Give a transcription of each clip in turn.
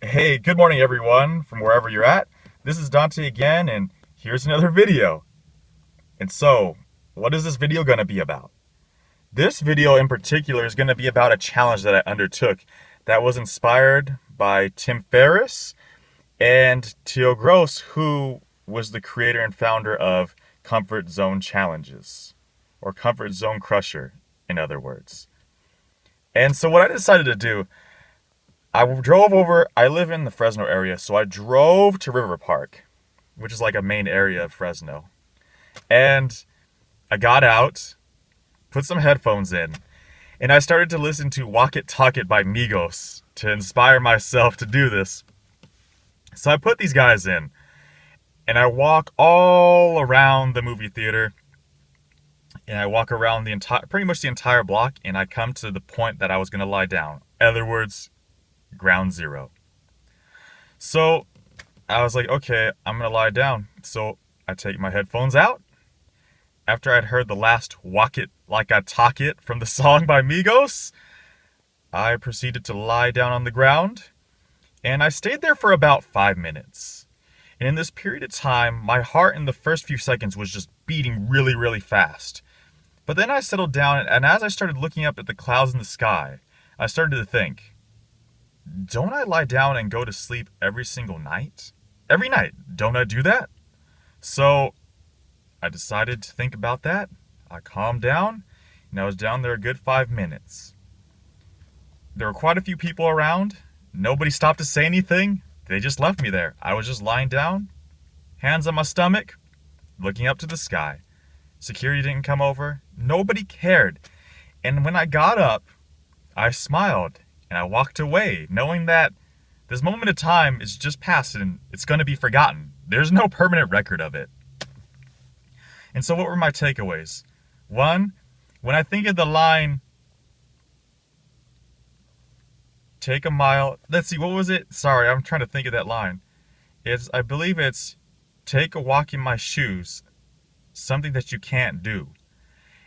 Hey, good morning everyone from wherever you're at. This is Dante again, and here's another video. And so, what is this video going to be about? This video in particular is going to be about a challenge that I undertook that was inspired by Tim Ferriss and Teal Gross, who was the creator and founder of Comfort Zone Challenges, or Comfort Zone Crusher, in other words. And so what I decided to do, I live in the Fresno area, so I drove to River Park, which is like a main area of Fresno. And I got out, put some headphones in, and I started to listen to Walk It Talk It by Migos to inspire myself to do this. So I put these guys in, and I walk all around the movie theater, and I walk around pretty much the entire block, and I come to the point that I was going to lie down. In other words, ground zero. So I was like, okay, I'm gonna lie down. So I take my headphones out. After I'd heard the last Walk It Like I Talk It from the song by Migos, I proceeded to lie down on the ground, and I stayed there for about 5 minutes. And in this period of time, my heart in the first few seconds was just beating really, really fast. But then I settled down, and as I started looking up at the clouds in the sky, I started to think, don't I lie down and go to sleep every single night? Every night, don't I do that? So I decided to think about that. I calmed down, and I was down there a good 5 minutes. There were quite a few people around. Nobody stopped to say anything. They just left me there. I was just lying down, hands on my stomach, looking up to the sky. Security didn't come over. Nobody cared. And when I got up, I smiled. And I walked away, knowing that this moment of time is just past and it's going to be forgotten. There's no permanent record of it. And so what were my takeaways? One, when I think of the line, take a mile. Let's see, what was it? Sorry, I'm trying to think of that line. I believe it's, take a walk in my shoes, something that you can't do.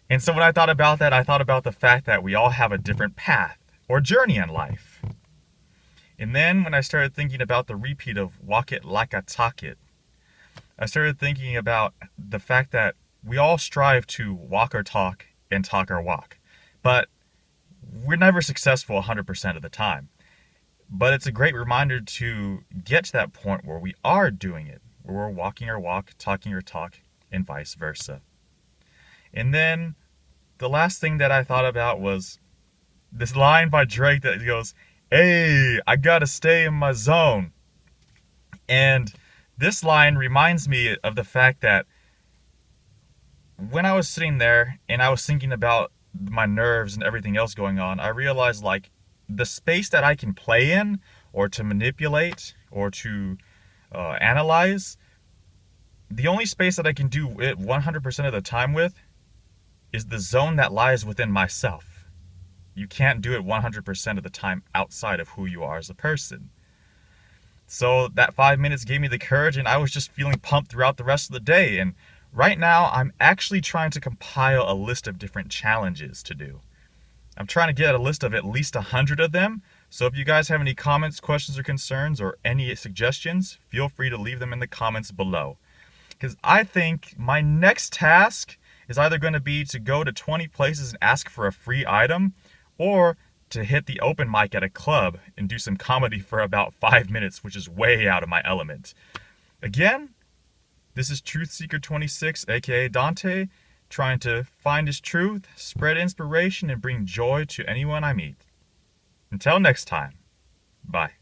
And so when I thought about that, I thought about the fact that we all have a different path or journey in life. And then when I started thinking about the repeat of Walk It Like I Talk It, I started thinking about the fact that we all strive to walk our talk and talk our walk. But we're never successful 100% of the time. But it's a great reminder to get to that point where we are doing it, where we're walking our walk, talking our talk, and vice versa. And then the last thing that I thought about was this line by Drake that goes, hey, I gotta stay in my zone. And this line reminds me of the fact that when I was sitting there and I was thinking about my nerves and everything else going on, I realized like the space that I can play in or to manipulate or to analyze, the only space that I can do it 100% of the time with is the zone that lies within myself. You can't do it 100% of the time outside of who you are as a person. So that 5 minutes gave me the courage, and I was just feeling pumped throughout the rest of the day. And right now, I'm actually trying to compile a list of different challenges to do. I'm trying to get a list of at least 100 of them. So if you guys have any comments, questions, or concerns, or any suggestions, feel free to leave them in the comments below. Because I think my next task is either going to be to go to 20 places and ask for a free item, or to hit the open mic at a club and do some comedy for about 5 minutes, which is way out of my element. Again, this is Truth Seeker 26, aka Dante, trying to find his truth, spread inspiration, and bring joy to anyone I meet. Until next time, bye.